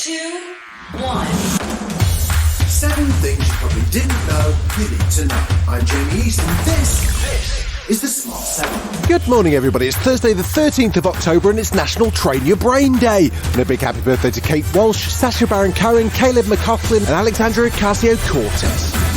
2, 1. 7 things you probably didn't know you need to know. I'm Jamie East, and this is the Smart 7. Good morning, everybody. It's Thursday the 13th of October and it's National Train Your Brain Day. And a big happy birthday to Kate Walsh, Sacha Baron Cohen, Caleb McLaughlin and Alexandra Ocasio-Cortez.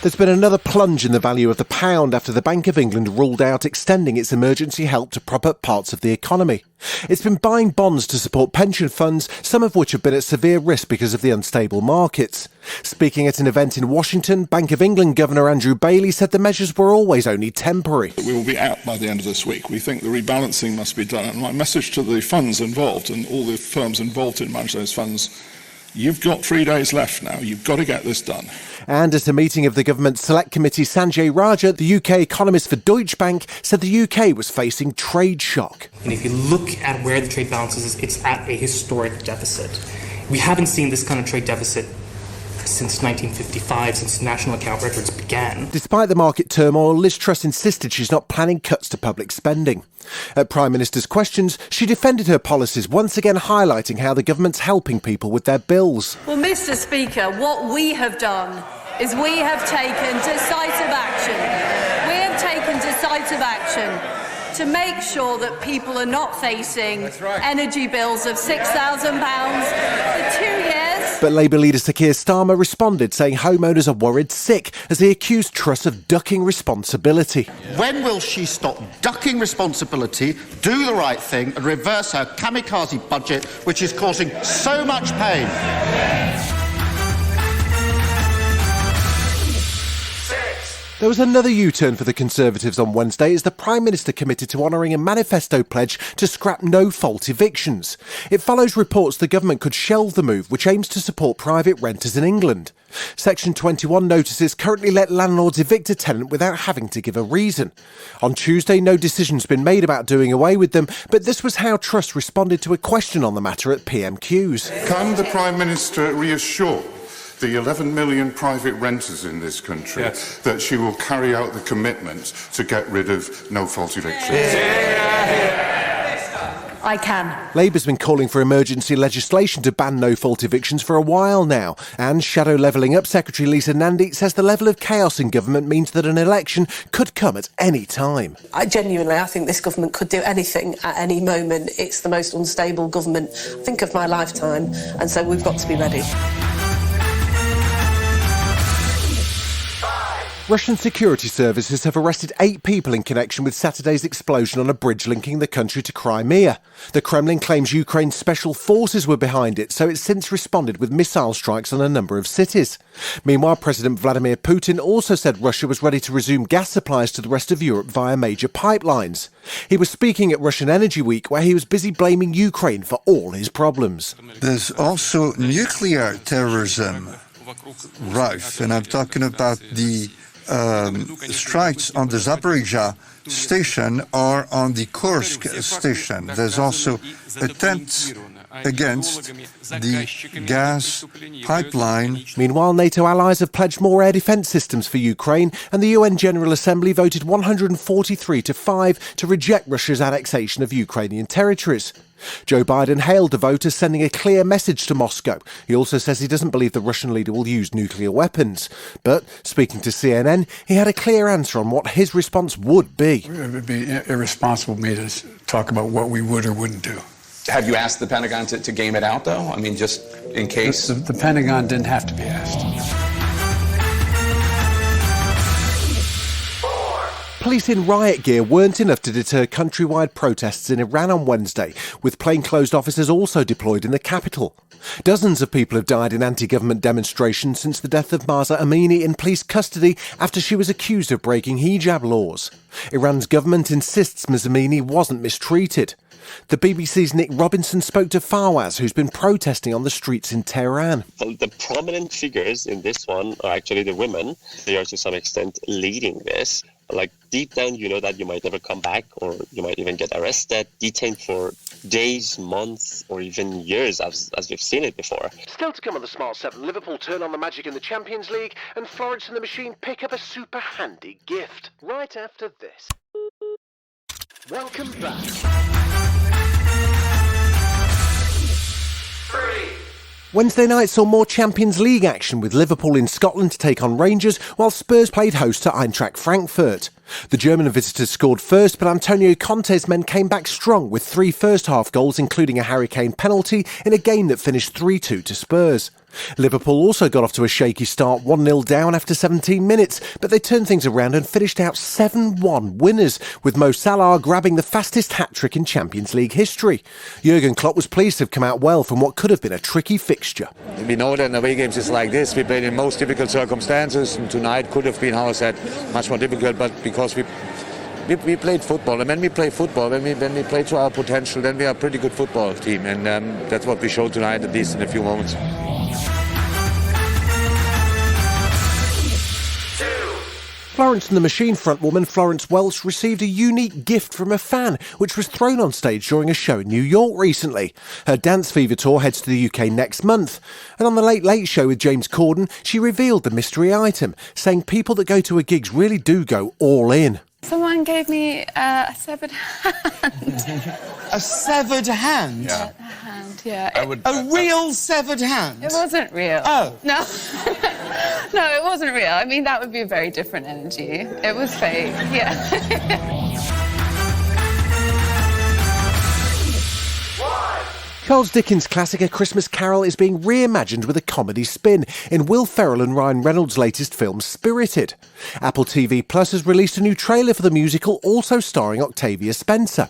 There's been another plunge in the value of the pound after the Bank of England ruled out extending its emergency help to prop up parts of the economy. It's been buying bonds to support pension funds, some of which have been at severe risk because of the unstable markets. Speaking at an event in Washington, Bank of England Governor Andrew Bailey said the measures were always only temporary. We will be out by the end of this week. We think the rebalancing must be done. And my message to the funds involved and all the firms involved in managing those funds, you've got 3 days left now. You've got to get this done. And at a meeting of the government select committee, Sanjay Raja, the UK economist for Deutsche Bank, said the UK was facing trade shock. And if you look at where the trade balance is, it's at a historic deficit. We haven't seen this kind of trade deficit since 1955, since national account records began. Despite the market turmoil, Liz Truss insisted she's not planning cuts to public spending. At Prime Minister's questions, she defended her policies, once again highlighting how the government's helping people with their bills. Well, Mr. Speaker, what we have done is we have taken decisive action. We have taken decisive action to make sure that people are not facing energy bills of £6,000 for 2 years. But Labour leader Sir Keir Starmer responded, saying homeowners are worried sick as he accused Truss of ducking responsibility. When will she stop ducking responsibility, do the right thing and reverse her kamikaze budget, which is causing so much pain? There was another U-turn for the Conservatives on Wednesday as the Prime Minister committed to honouring a manifesto pledge to scrap no-fault evictions. It follows reports the government could shelve the move, which aims to support private renters in England. Section 21 notices currently let landlords evict a tenant without having to give a reason. On Tuesday, no decision's been made about doing away with them, but this was how Truss responded to a question on the matter at PMQs. Can the Prime Minister reassure the 11 million private renters in this country that she will carry out the commitment to get rid of no-fault evictions? I can. Labour's been calling for emergency legislation to ban no-fault evictions for a while now. And Shadow Levelling Up Secretary Lisa Nandy says the level of chaos in government means that an election could come at any time. I think this government could do anything at any moment. It's the most unstable government, I think, of my lifetime. And so we've got to be ready. Russian security services have arrested 8 people in connection with Saturday's explosion on a bridge linking the country to Crimea. The Kremlin claims Ukraine's special forces were behind it, so it's since responded with missile strikes on a number of cities. Meanwhile, President Vladimir Putin also said Russia was ready to resume gas supplies to the rest of Europe via major pipelines. He was speaking at Russian Energy Week, where he was busy blaming Ukraine for all his problems. There's also nuclear terrorism rife, and I'm talking about the strikes on the Zaporizhia station or on the Kursk station. There's also attempts against the gas pipeline. Meanwhile, NATO allies have pledged more air defence systems for Ukraine, and the UN General Assembly voted 143 to 5 to reject Russia's annexation of Ukrainian territories. Joe Biden hailed the vote as sending a clear message to Moscow. He also says he doesn't believe the Russian leader will use nuclear weapons. But, speaking to CNN, he had a clear answer on what his response would be. It would be irresponsible of me to talk about what we would or wouldn't do. Have you asked the Pentagon to game it out, though? I mean, just in case? The Pentagon didn't have to be asked. Police in riot gear weren't enough to deter countrywide protests in Iran on Wednesday, with plainclothes officers also deployed in the capital. Dozens of people have died in anti-government demonstrations since the death of Mahsa Amini in police custody after she was accused of breaking hijab laws. Iran's government insists Ms Amini wasn't mistreated. The BBC's Nick Robinson spoke to Fawaz, who's been protesting on the streets in Tehran. The prominent figures in this one are actually the women. They are to some extent leading this. Like deep down, you know that you might never come back, or you might even get arrested, detained for days, months, or even years, as we've seen it before. Still to come on the Smart 7, Liverpool turn on the magic in the Champions League, and Florence and the Machine pick up a super handy gift. Right after this. Welcome back. Wednesday night saw more Champions League action with Liverpool in Scotland to take on Rangers, while Spurs played host to Eintracht Frankfurt. The German visitors scored first, but Antonio Conte's men came back strong with 3 first-half goals, including a Harry Kane penalty, in a game that finished 3-2 to Spurs. Liverpool also got off to a shaky start, 1-0 down after 17 minutes, but they turned things around and finished out 7-1 winners, with Mo Salah grabbing the fastest hat-trick in Champions League history. Jurgen Klopp was pleased to have come out well from what could have been a tricky fixture. We know that in away games is like this. We played in most difficult circumstances, and tonight could have been, how I said, much more difficult, but because we played football, and when we play football, when we play to our potential, then we are a pretty good football team, and that's what we showed tonight, at least in a few moments. Florence and the Machine frontwoman Florence Welch received a unique gift from a fan, which was thrown on stage during a show in New York recently. Her Dance Fever tour heads to the UK next month. And on the Late Late Show with James Corden, she revealed the mystery item, saying people that go to her gigs really do go all in. Someone gave me a severed hand. A severed hand? Yeah. A hand, yeah. A real severed hand? It wasn't real. Oh. No. No, it wasn't real. I mean, that would be a very different energy. It was fake, yeah. Charles Dickens' classic A Christmas Carol is being reimagined with a comedy spin in Will Ferrell and Ryan Reynolds' latest film Spirited. Apple TV Plus has released a new trailer for the musical, also starring Octavia Spencer.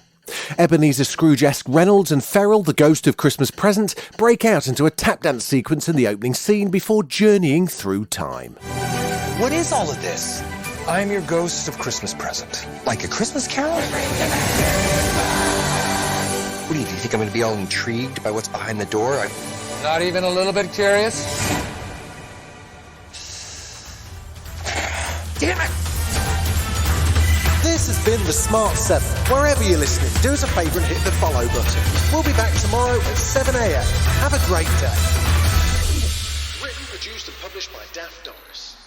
Ebenezer Scrooge-esque Reynolds and Ferrell, the ghost of Christmas Present, break out into a tap dance sequence in the opening scene before journeying through time. What is all of this? I'm your ghost of Christmas Present. Like A Christmas Carol? What do you think I'm going to be all intrigued by what's behind the door? Not even a little bit curious? Damn it! This has been The Smart 7. Wherever you're listening, do us a favour and hit the follow button. We'll be back tomorrow at 7 a.m. Have a great day. Written, produced and published by Daft Doris.